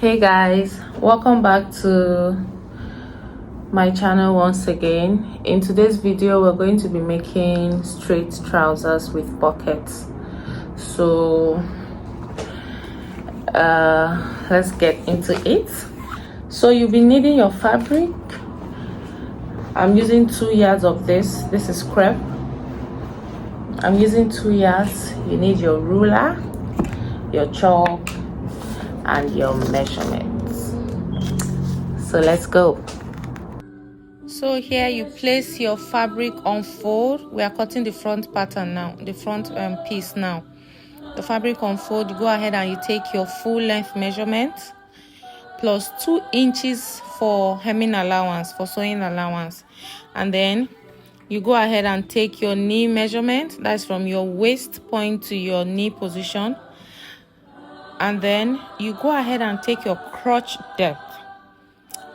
Hey guys, welcome back to my channel once again. In today's video we're going to be making straight trousers with pockets. So let's get into it. So you'll be needing your fabric. I'm using 2 yards of this is crepe. I'm using 2 yards. You need your ruler, your chalk, and your measurements. So let's go. So here you place your fabric on fold. We are cutting the front pattern now, the front piece now. The fabric on fold, you go ahead and you take your full length measurement plus 2 inches for hemming allowance, for sewing allowance, and then you go ahead and take your knee measurement. That's from your waist point to your knee position, and then you go ahead and take your crotch depth.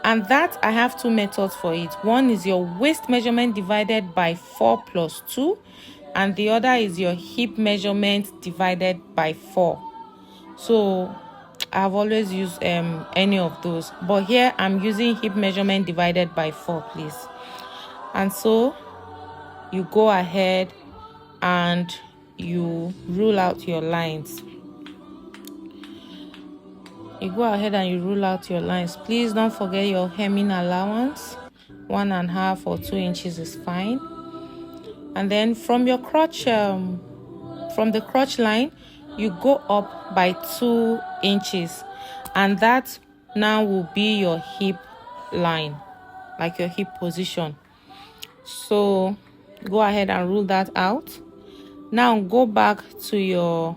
And that I have 2 methods for it. One is your waist measurement divided by 4 plus 2, and the other is your hip measurement divided by 4. So I've always used any of those, but here I'm using hip measurement divided by 4, please. And so you go ahead and you rule out your lines. You go ahead and you rule out your lines. Please don't forget your hemming allowance. 1.5 or 2 inches is fine. And then from your crotch, from the crotch line, you go up by 2 inches, and that now will be your hip line, like your hip position. So go ahead and rule that out. Now go back to your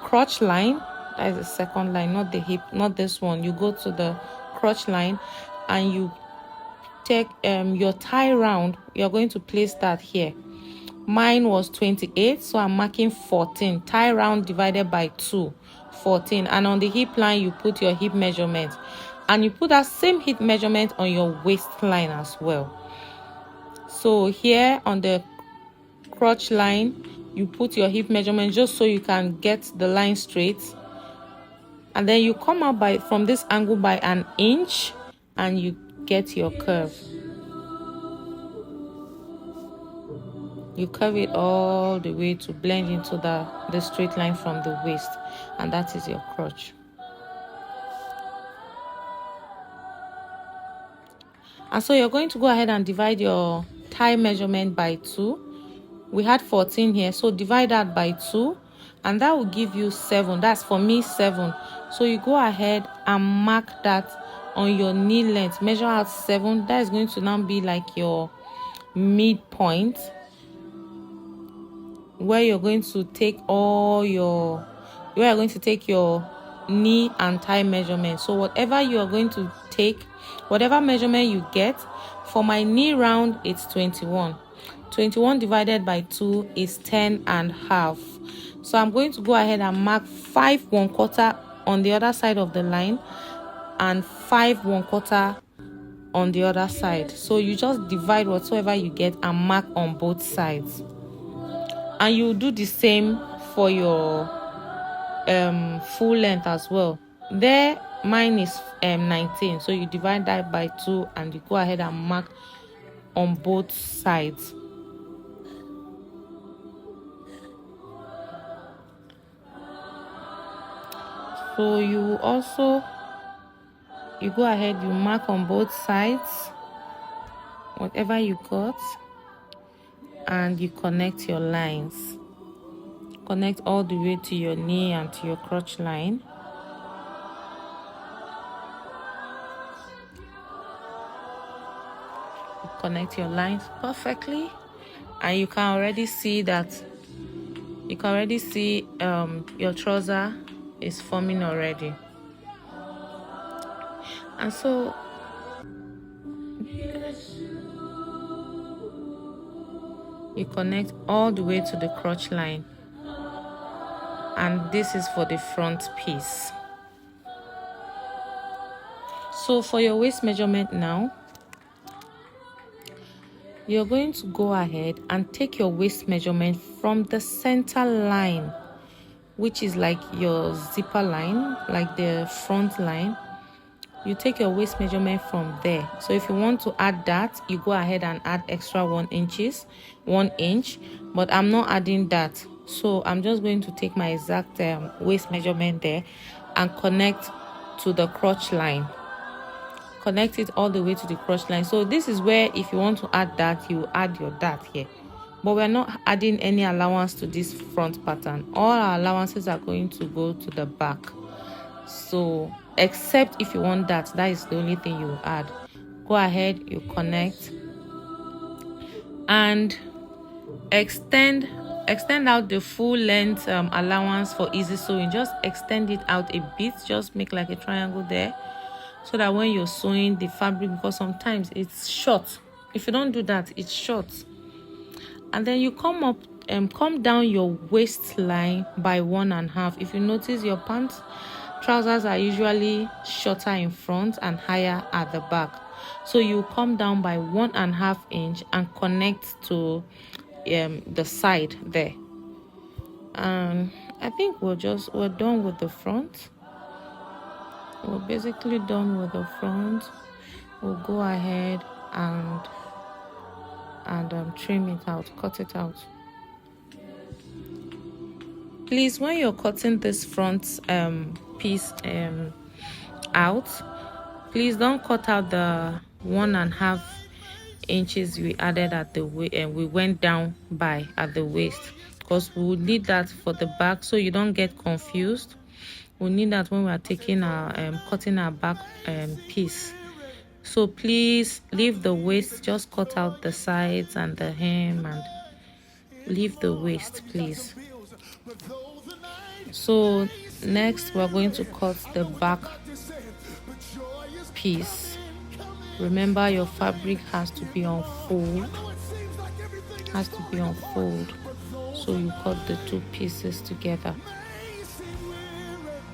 crotch line. That is the second line, not the hip, not this one. You go to the crotch line and you take your tie round. You're going to place that here. Mine was 28, so I'm marking 14. Tie round divided by 2, 14. And on the hip line you put your hip measurement, and you put that same hip measurement on your waistline as well. So here on the crotch line you put your hip measurement just so you can get the line straight, and then you come out from this angle by 1 inch and you get your curve. You curve it all the way to blend into the straight line from the waist, and that is your crotch. And so you're going to go ahead and divide your thigh measurement by 2. We had 14 here, so divide that by 2, and that will give you 7. That's for me 7. So you go ahead and mark that on your knee length. Measure out 7. That is going to now be like your midpoint, where you're going to take your knee and thigh measurement. So whatever you are going to take, whatever measurement you get, for my knee round it's 21. 21 divided by 2 is 10.5. So I'm going to go ahead and mark 5 1/4 on the other side of the line and 5 1/4 on the other side. So you just divide whatsoever you get and mark on both sides, and you do the same for your full length as well. There mine is 19, so you divide that by 2 and you go ahead and mark on both sides. So you go ahead, you mark on both sides whatever you got, and you connect your lines. Connect all the way to your knee and to your crotch line. You connect your lines perfectly, and you can already see your trouser is forming already. And so you connect all the way to the crotch line, and this is for the front piece. So for your waist measurement now, you're going to go ahead and take your waist measurement from the center line which is like your zipper line, like the front line. You take your waist measurement from there. So if you want to add that, you go ahead and add extra 1 inch, but I'm not adding that. So I'm just going to take my exact waist measurement there and connect to the crotch line. Connect it all the way to the crotch line. So this is where, if you want to add that, you add your dart here, but we're not adding any allowance to this front pattern. All our allowances are going to go to the back. So except if you want that is the only thing you will add. Go ahead, you connect and extend out the full length allowance for easy sewing. Just extend it out a bit, just make like a triangle there, so that when you're sewing the fabric, because sometimes it's short, if you don't do that, it's short. And then you come up and come down your waistline by 1.5. If you notice, your pants trousers are usually shorter in front and higher at the back, so you come down by 1.5 inch and connect to the side there. And I think we're done with the front. We're basically done with the front. We'll go ahead and trim it out, cut it out. Please, when you're cutting this front piece out, please don't cut out the 1.5 inches we added at the we went down by at the waist, because we will need that for the back, so you don't get confused. We need that when we are taking our cutting our back piece. So please leave the waist, just cut out the sides and the hem and leave the waist, please. So next we're going to cut the back piece. Remember, your fabric has to be on fold, so you cut the 2 pieces together.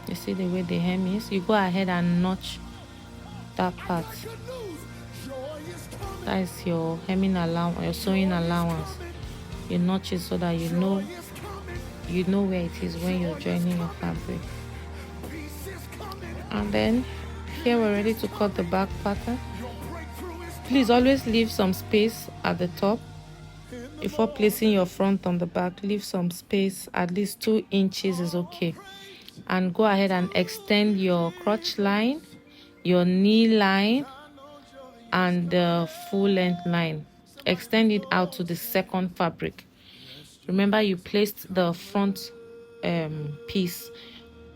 You see the way the hem is? You go ahead and notch that part. That is your hemming allowance, your sewing allowance. You notch it so that you know where it is when you're joining your fabric. And then here we're ready to cut the back pattern. Please always leave some space at the top before placing your front on the back. Leave some space, at least 2 inches is okay. And go ahead and extend your crotch line, your knee line, and the full length line. Extend it out to the second fabric. Remember, you placed the front piece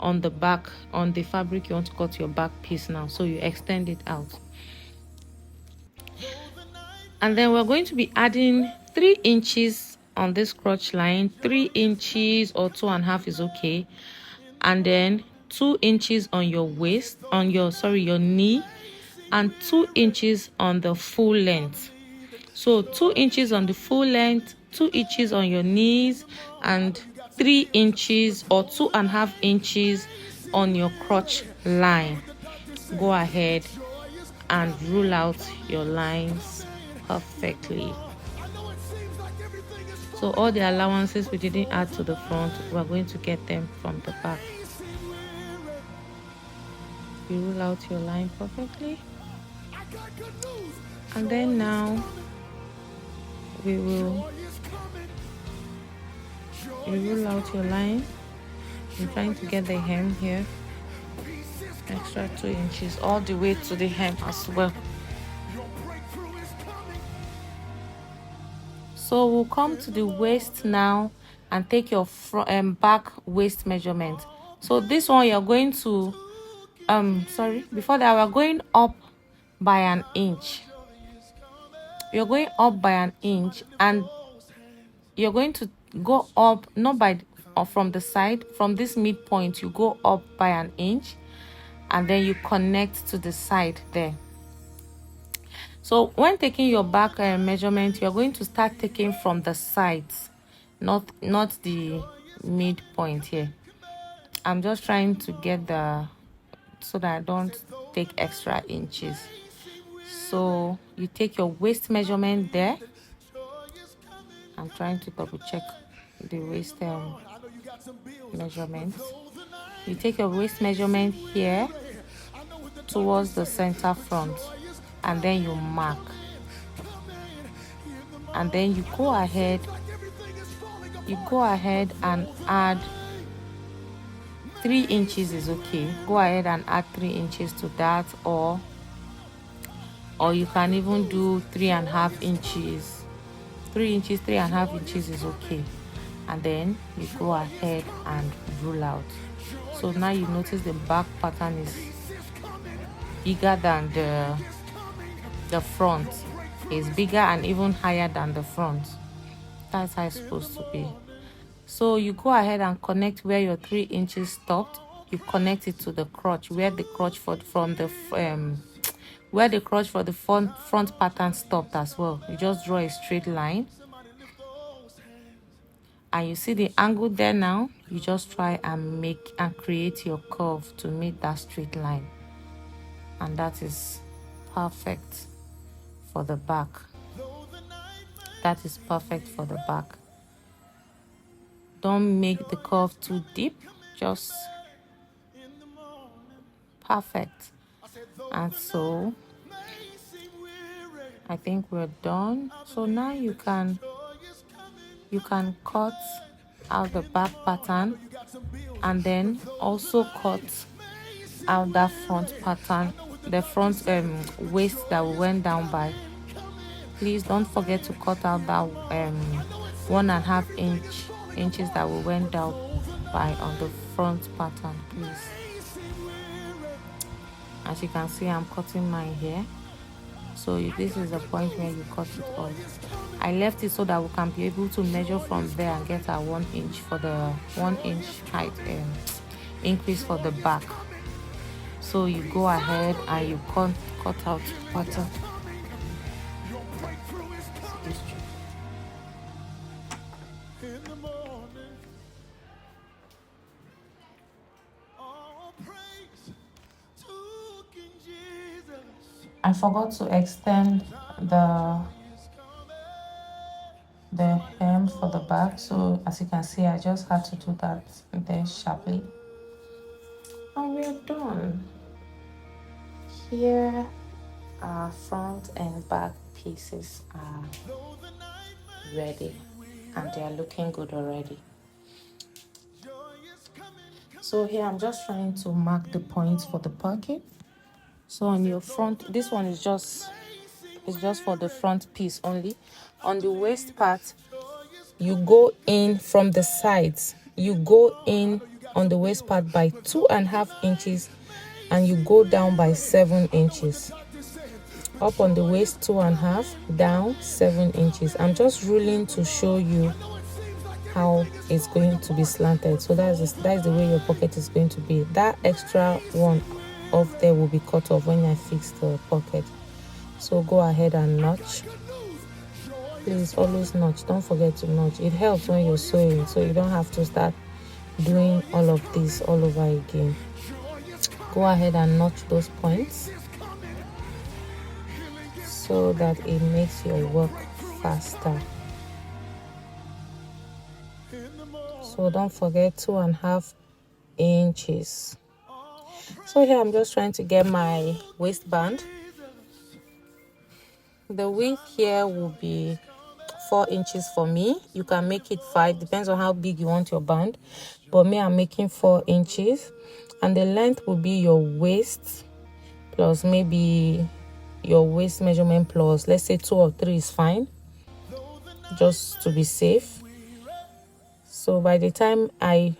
on the back, on the fabric you want to cut your back piece now, so you extend it out. And then we're going to be adding 3 inches on this crotch line. 3 inches or 2.5 is okay. And then 2 inches on your waist, on your knee, and 2 inches on the full length. So 2 inches on the full length, 2 inches on your knees, and 3 inches or 2.5 inches on your crotch line. Go ahead and rule out your lines perfectly. So all the allowances we didn't add to the front, we're going to get them from the back. You rule out your line perfectly. And then now you rule out your line. I'm trying to get the hem here. Extra 2 inches all the way to the hem as well. So we'll come to the waist now and take your back waist measurement. So this one you're going to before that, we're going up by 1 inch. You're going up by 1 inch, and you're going to go up not by from the side. From this midpoint, you go up by 1 inch, and then you connect to the side there. So when taking your back measurement, you're going to start taking from the sides, not the midpoint here. I'm just trying to get so that I don't take extra inches. So you take your waist measurement there. I'm trying to double check the waist measurement. You take your waist measurement here towards the center front, and then you mark, and then you go ahead and add 3 inches is okay. Go ahead and add 3 inches to that, or you can even do 3.5 inches. 3 inches, 3.5 inches is okay. And then you go ahead and rule out. So now you notice the back pattern is bigger than the front. It's bigger and even higher than the front. That's how it's supposed to be. So you go ahead and connect where your 3 inches stopped. You connect it to the crotch, where the crotch for the front pattern stopped as well. You just draw a straight line, and you see the angle there. Now you just try and create your curve to meet that straight line, and that is perfect for the back. That is perfect for the back. Don't make the curve too deep, just perfect. And so I think we're done. So now you can cut out the back pattern, and then also cut out that front pattern, the front waist that we went down by. Please don't forget to cut out that 1.5 inches that we went down by on the front pattern, please. As you can see, I'm cutting mine here. So this is the point where you cut it off. I left it so that we can be able to measure from there and get our 1 inch for the 1 inch height increase for the back. So you go ahead and you cut out pattern. I forgot to extend the hem for the back, so as you can see, I just had to do that there sharply, and we're done. Here our front and back pieces are ready, and they are looking good already. So here I'm just trying to mark the points for the pocket. So on your front, this one is just for the front piece only. On the waist part, you go in from the sides. You go in on the waist part by 2.5 inches, and you go down by 7 inches. Up on the waist 2.5, down 7 inches. I'm just ruling to show you how it's going to be slanted. So that's the way your pocket is going to be. That extra one off there will be cut off when I fix the pocket. So go ahead and notch. Please always notch. Don't forget to notch. It helps when you're sewing, so you don't have to start doing all of this all over again. Go ahead and notch those points so that it makes your work faster. So don't forget 2.5 inches. So here I'm just trying to get my waistband. The width here will be 4 inches for me. You can make it 5, depends on how big you want your band, but me, I'm making 4 inches. And the length will be your waist plus maybe your waist measurement plus, let's say 2 or 3 is fine, just to be safe. So by the time I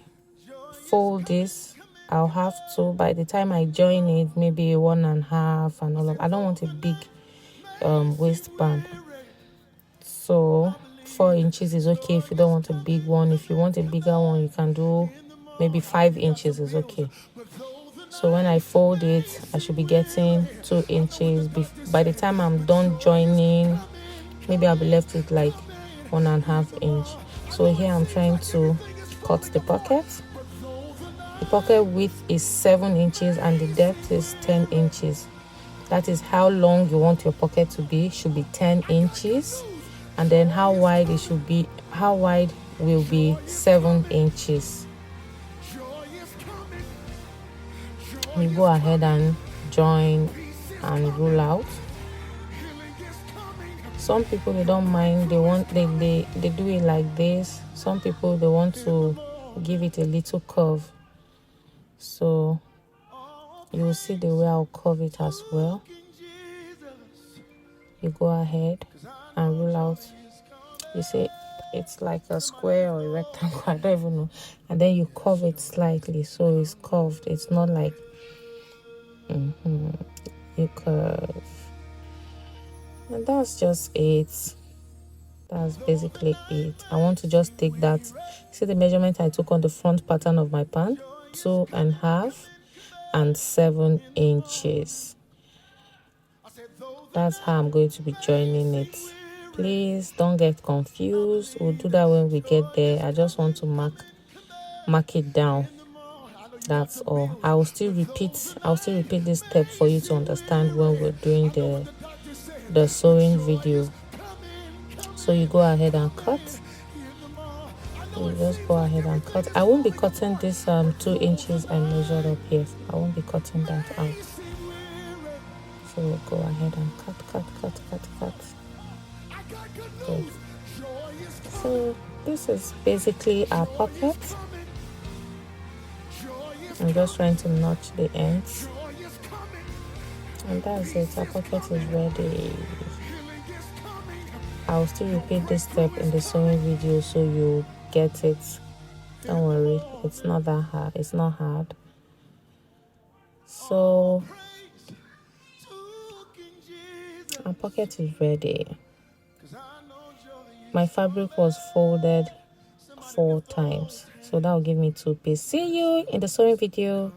fold this, I'll have to, by the time I join it, maybe 1.5 and all of. I don't want a big waistband. So 4 inches is okay if you don't want a big one. If you want a bigger one, you can do maybe 5 inches is okay. So when I fold it, I should be getting 2 inches. By the time I'm done joining, maybe I'll be left with like 1.5 inch. So here I'm trying to cut the pocket. The pocket width is 7 inches and the depth is 10 inches. That is how long you want your pocket to be. It should be 10 inches. And then how wide it should be, how wide will be 7 inches. you go ahead and join and roll out. Some people, they don't mind, they do it like this. Some people, they want to give it a little curve, so you will see the way I'll curve it as well. You go ahead and roll out. You see it's like a square or a rectangle, I don't even know, and then you curve it slightly, so it's curved. It's not like you curve, and that's just it. That's basically it. I want to just take that. See the measurement I took on the front pattern of my pan? 2.5 and 7 inches. That's how I'm going to be joining it. Please don't get confused. We'll do that when we get there. I just want to mark it down. That's all. I'll still repeat this step for you to understand when we're doing the sewing video. So you go ahead and cut. You just go ahead and cut. I won't be cutting this 2 inches I measured up here. I won't be cutting that out. So we'll go ahead and cut. Good. So this is basically our pocket. I'm just trying to notch the ends, and that's it. Our pocket is ready. I'll still repeat this step in the sewing video so you get it. Don't worry, it's not that hard. It's not hard. So our pocket is ready. My fabric was folded 4 times, so that will give me 2 pieces. See you in the sewing video.